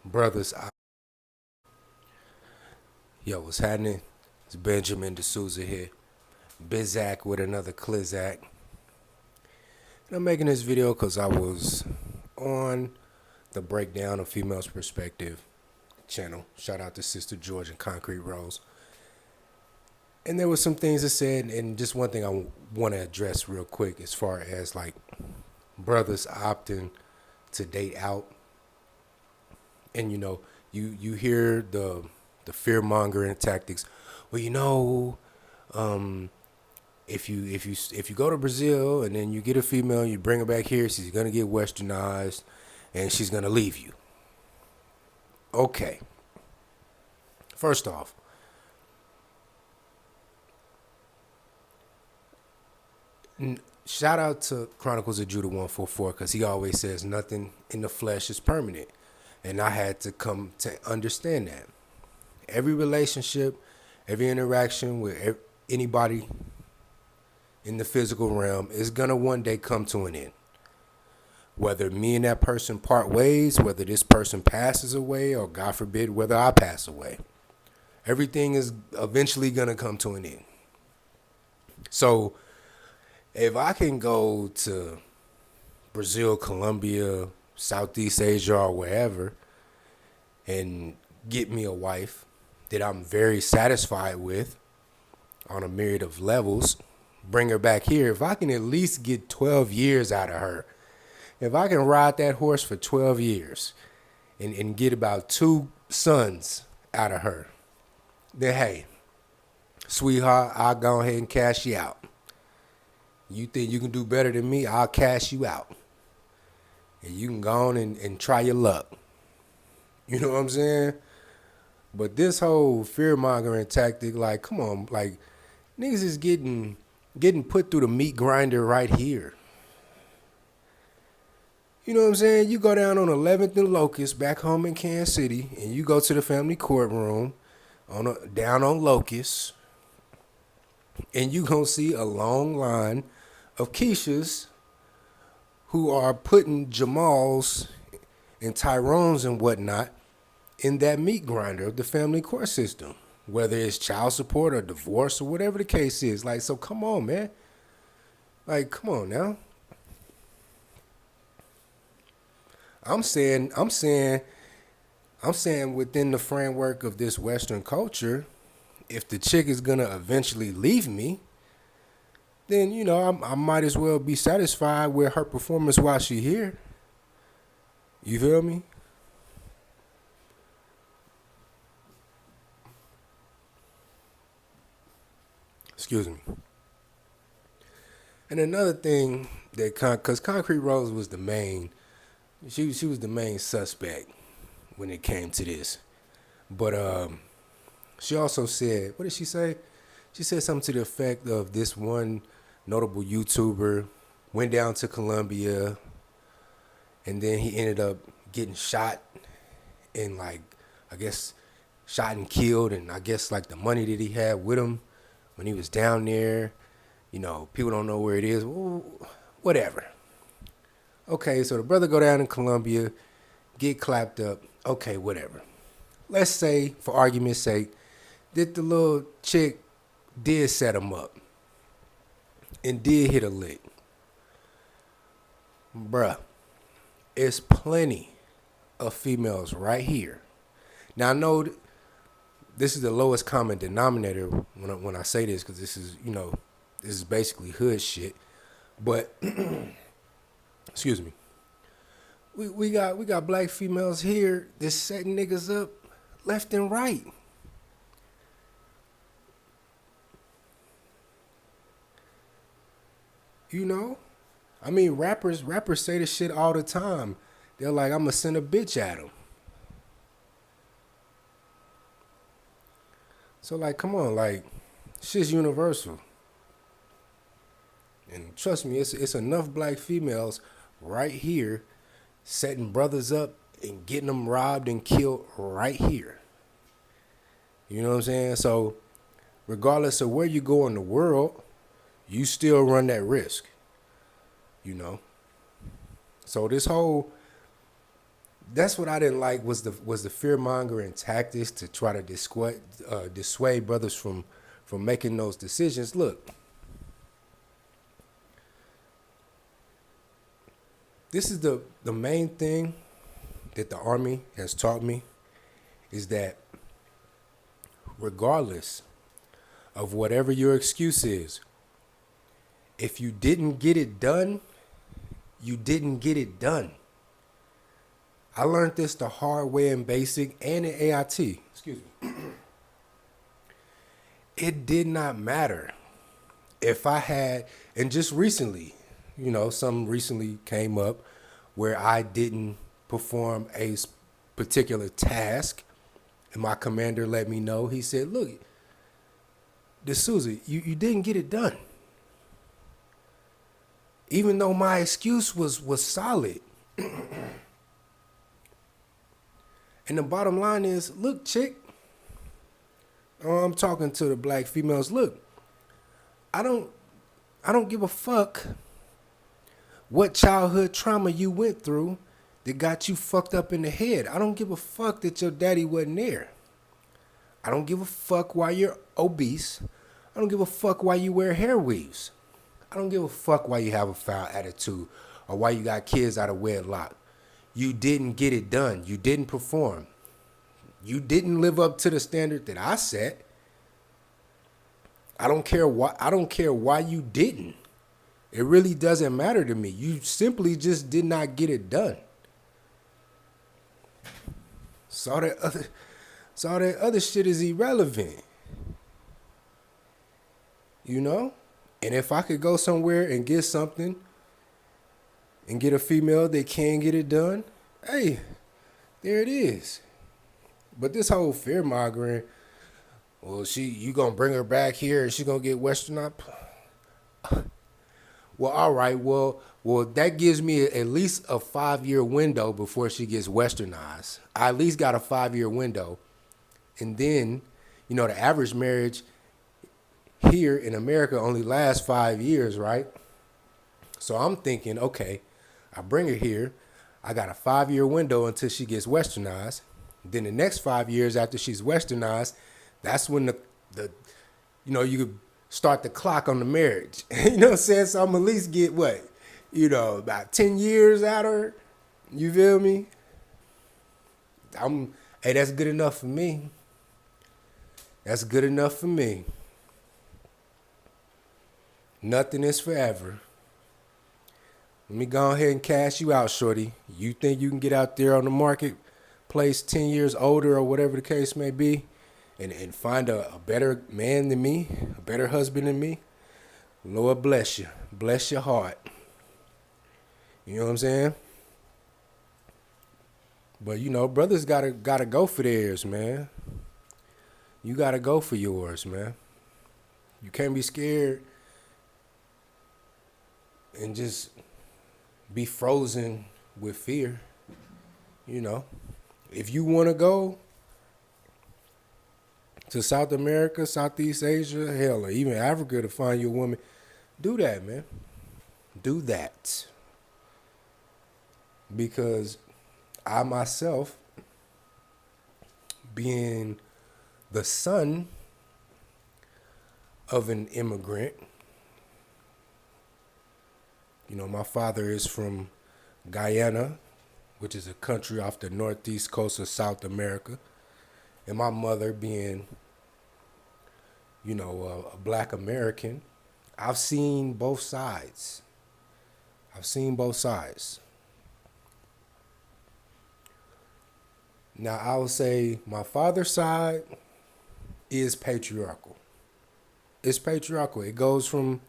Brothers, yo, what's happening? It's Benjamin D'Souza here. Bizak with another Clizak. And I'm making this video because I was on the Breakdown of Females Perspective channel. Shout out to Sister George and Concrete Rose. And there was some things that said, and just one thing I want to address real quick as far as like brothers opting to date out. And you hear the fear mongering tactics. Well, if you go to Brazil and then you get a female, you bring her back here, she's gonna get westernized, and she's gonna leave you. Okay. First off, shout out to Chronicles of Judah 144 because he always says nothing in the flesh is permanent, and I had to come to understand that every relationship, every interaction with anybody in the physical realm is gonna one day come to an end. Whether me and that person part ways, whether this person passes away, or God forbid, whether I pass away, everything is eventually gonna come to an end. So if I can go to Brazil, Colombia, Southeast Asia, or wherever, and get me a wife that I'm very satisfied with on a myriad of levels, bring her back here. If I can at least get 12 years out of her, if I can ride that horse for 12 years and get about 2 sons out of her, then hey, sweetheart, I'll go ahead and cash you out. You think you can do better than me? I'll cash you out. And you can go on and try your luck. You know what I'm saying? But this whole fear mongering tactic, like, come on, like, niggas is getting put through the meat grinder right here. You know what I'm saying? You go down on 11th and Locust back home in Kansas City, and you go to the family courtroom down on Locust, and you gonna see a long line of Keishas who are putting Jamals and Tyrones and whatnot in that meat grinder of the family court system, whether it's child support or divorce or whatever the case is. Like, so come on, man. Like, come on now. I'm saying within the framework of this Western culture, if the chick is gonna eventually leave me, then I might as well be satisfied with her performance while she here. You feel me? Excuse me. And another thing that because Concrete Rose was the main, she was the main suspect when it came to this. But she also said, what did she say? She said something to the effect of this one notable YouTuber went down to Colombia, and then he ended up getting shot and, like, I guess shot and killed, and I guess like the money that he had with him when he was down there, people don't know where it is. Well, whatever. Okay, so the brother go down in Colombia, get clapped up. Okay, whatever. Let's say, for argument's sake, that the little chick did set him up and did hit a lick. Bruh, it's plenty of females right here. Now, I know this is the lowest common denominator when I say this, because this is basically hood shit. But excuse me, we got black females here that's setting niggas up left and right. I mean, rappers say this shit all the time. They're like, I'ma send a bitch at them. So, like, come on, like, shit's universal. And trust me, it's enough black females right here setting brothers up and getting them robbed and killed right here. You know what I'm saying? So, regardless of where you go in the world, you still run that risk. So That's what I didn't like was the fear mongering tactics to try to dissuade brothers from making those decisions. Look, this is the main thing that the Army has taught me is that regardless of whatever your excuse is, if you didn't get it done, you didn't get it done. I learned this the hard way in basic and in AIT. Excuse me. It did not matter if I had, and just recently, some recently came up where I didn't perform a particular task, and my commander let me know. He said, "Look, D'Souza, you didn't get it done." Even though my excuse was solid. And the bottom line is, look, chick, I'm talking to the black females. Look, I don't give a fuck what childhood trauma you went through that got you fucked up in the head. I don't give a fuck that your daddy wasn't there. I don't give a fuck why you're obese. I don't give a fuck why you wear hair weaves. I don't give a fuck why you have a foul attitude or why you got kids out of wedlock. You didn't get it done. You didn't perform. You didn't live up to the standard that I set. I don't care why you didn't. It really doesn't matter to me. You simply just did not get it done. So all that other shit is irrelevant. And if I could go somewhere and get something and get a female that can get it done, hey, there it is. But this whole fear mongering, well, you gonna bring her back here and she gonna get westernized? Well, all right. Well, that gives me at least a 5-year window before she gets westernized. I at least got a 5-year window, and then, the average marriage here in America only lasts 5 years, right? So I'm thinking, okay, I bring her here. I got a 5-year window until she gets westernized. Then the next 5 years after she's westernized, that's when you could start the clock on the marriage. You know what I'm saying? So I'm at least get about 10 years out of her. You feel me? Hey, that's good enough for me. That's good enough for me. Nothing is forever. Let me go ahead and cash you out, shorty. You think you can get out there on the marketplace 10 years older or whatever the case may be and find a better man than me, a better husband than me? Lord bless you. Bless your heart. You know what I'm saying? But, brothers gotta go for theirs, man. You gotta go for yours, man. You can't be scared and just be frozen with fear. If you want to go to South America, Southeast Asia, hell, or even Africa to find your woman, do that, man. Do that. Because I myself, being the son of an immigrant, my father is from Guyana, which is a country off the northeast coast of South America. And my mother being, a black American, I've seen both sides. Now, I would say my father's side is patriarchal. It's patriarchal. It goes from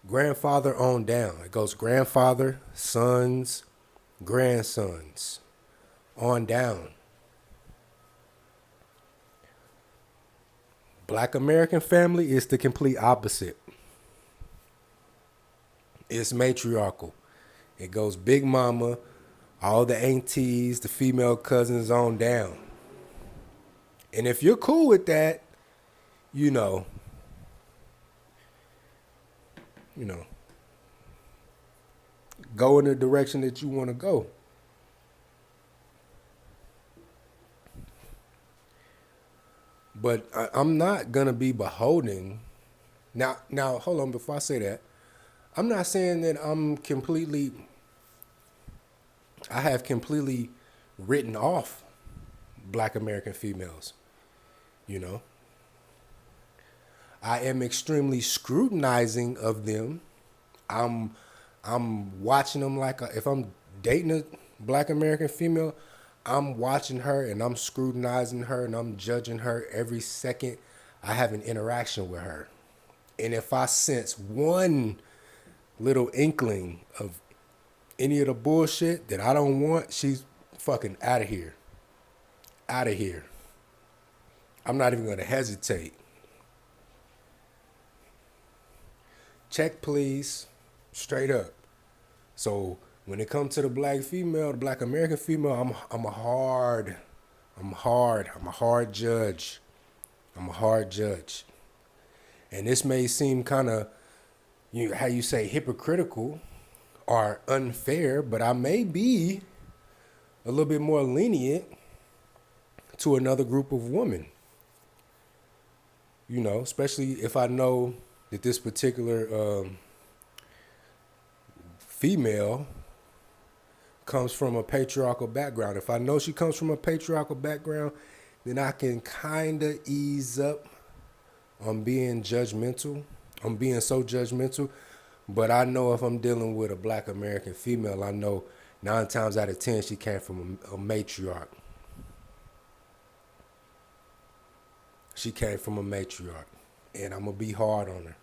grandfather on down. It goes grandfather, sons, grandsons, on down. Black American family is the complete opposite. It's matriarchal. It goes big mama, all the aunties, the female cousins on down. And if you're cool with that, go in the direction that you want to go. But I'm not gonna be beholden. Now, hold on. Before I say that, I'm not saying that I have completely written off Black American females. You know, I am extremely scrutinizing of them. I'm I'm watching them if I'm dating a Black American female, I'm watching her and I'm scrutinizing her and I'm judging her every second I have an interaction with her. And if I sense one little inkling of any of the bullshit that I don't want, she's fucking out of here. Out of here. I'm not even gonna hesitate. Check please. Straight up. So when it comes to the black female, the Black American female, I'm a hard judge. I'm a hard judge. And this may seem kind of, how you say, hypocritical or unfair, but I may be a little bit more lenient to another group of women. Especially if I know that this particular female comes from a patriarchal background. If I know she comes from a patriarchal background, then I can kind of ease up on being judgmental. I'm being so judgmental. But I know if I'm dealing with a Black American female, I know 9 times out of 10 she came from a matriarch. She came from a matriarch. And I'm going to be hard on her.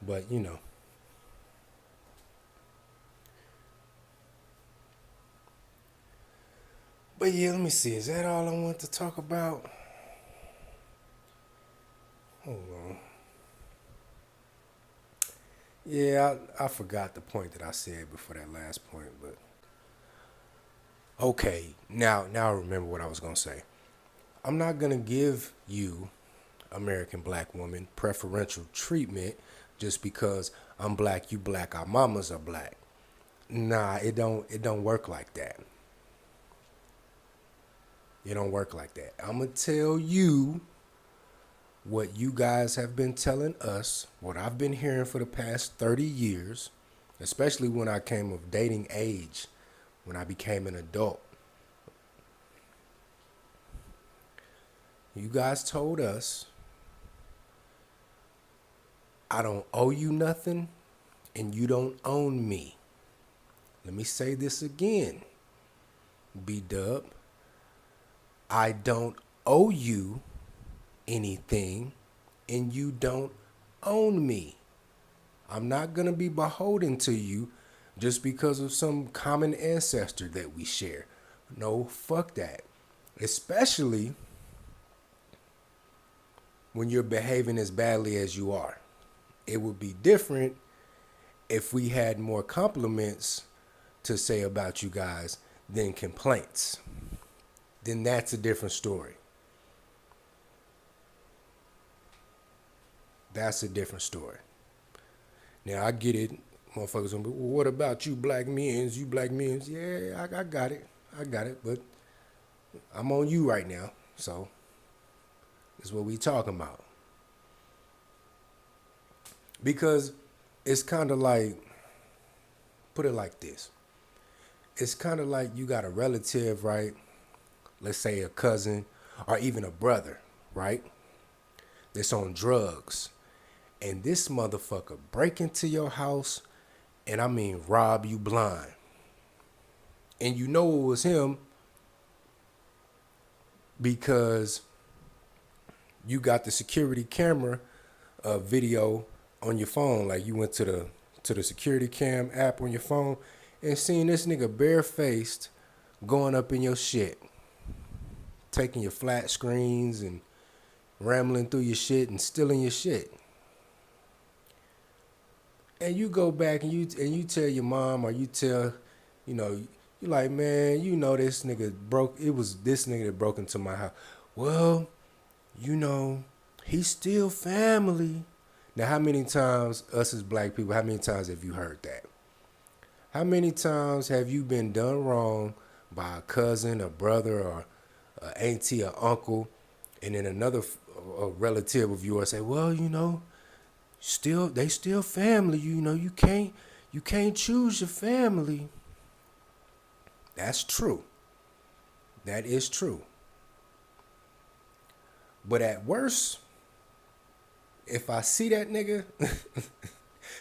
But, But yeah, let me see. Is that all I want to talk about? Hold on. Yeah, I forgot the point that I said before that last point, but okay. Now I remember what I was gonna say. I'm not gonna give you, American black woman, preferential treatment just because I'm black, you black, our mamas are black. Nah, it don't work like that. It don't work like that. I'm gonna tell you what you guys have been telling us, what I've been hearing for the past 30 years, especially when I came of dating age, when I became an adult. You guys told us, I don't owe you nothing and you don't own me. Let me say this again, B-Dub. I don't owe you anything and you don't own me. I'm not going to be beholden to you just because of some common ancestor that we share. No, fuck that. Especially when you're behaving as badly as you are. It would be different if we had more compliments to say about you guys than complaints. Then that's a different story. That's a different story. Now, I get it. Motherfuckers gonna be, well, what about you black men? You black men? Yeah, I got it. I got it. But I'm on you right now. So, that's what we talking about. Because it's kind of like, put it like this. It's kind of like you got a relative, right? Let's say a cousin or even a brother, right? That's on drugs. And this motherfucker break into your house and I mean rob you blind. And you know it was him because you got the security camera video on your phone. Like you went to the security cam app on your phone and seen this nigga barefaced going up in your shit. Taking your flat screens and rambling through your shit and stealing your shit. And you go back and you tell your mom or you tell, you like, man, this nigga it was this nigga that broke into my house. Well, he's still family. Now, how many times, us as black people, how many times have you heard that? How many times have you been done wrong by a cousin, a brother, or auntie or uncle, and then another a relative of yours say, well, they still family. You can't choose your family. That's true. That is true. But at worst, if I see that nigga,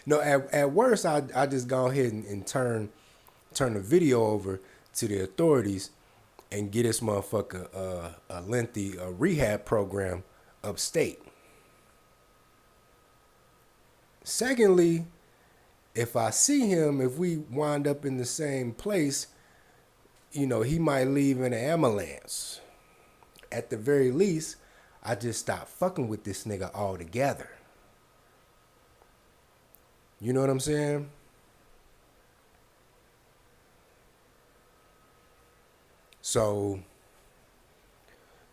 no, at worst, I just go ahead and turn the video over to the authorities and get this motherfucker a lengthy rehab program upstate. Secondly, if I see him, if we wind up in the same place, he might leave in an ambulance. At the very least, I just stop fucking with this nigga altogether. You know what I'm saying? So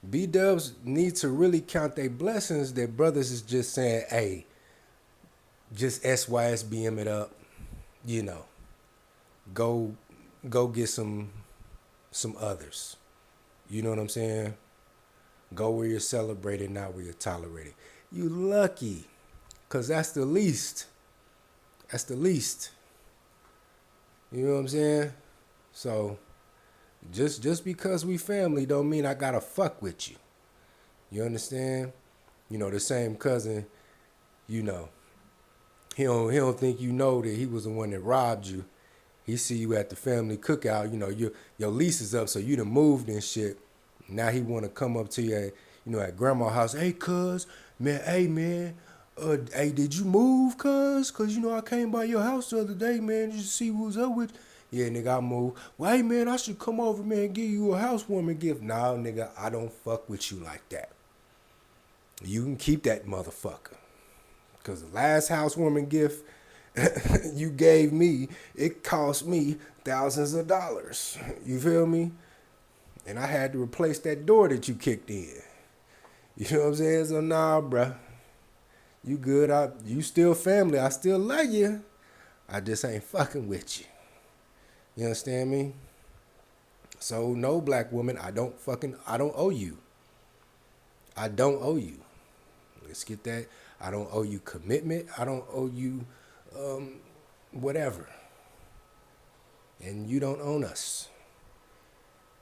B-dubs need to really count their blessings that brothers is just saying, hey, just SYSBM it up, you know. Go get some others. You know what I'm saying? Go where you're celebrated, not where you're tolerated. You lucky, cause that's the least. That's the least. You know what I'm saying? So just because we family don't mean I gotta fuck with you. You understand? The same cousin, he don't think that he was the one that robbed you. He see you at the family cookout, your lease is up, so you done moved and shit. Now he want to come up to you at grandma's house. Hey, cuz, man, hey, did you move, cuz? Cuz, I came by your house the other day, man, just to see what was up with. Yeah, nigga, I moved. Well, hey, man, I should come over, man, and give you a housewarming gift. Nah, nigga, I don't fuck with you like that. You can keep that motherfucker. Because the last housewarming gift you gave me, it cost me thousands of dollars. You feel me? And I had to replace that door that you kicked in. You know what I'm saying? So nah, bruh. You good. You still family. I still love you. I just ain't fucking with you. You understand me? So no, black woman, I don't owe you. I don't owe you. Let's get that. I don't owe you commitment. I don't owe you whatever. And you don't own us.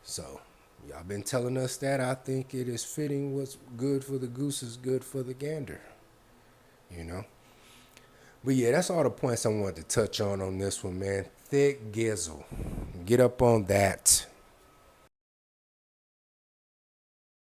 So y'all been telling us that. I think it is fitting. What's good for the goose is good for the gander. But yeah, that's all the points I wanted to touch on this one, man. Thick gizzle. Get up on that.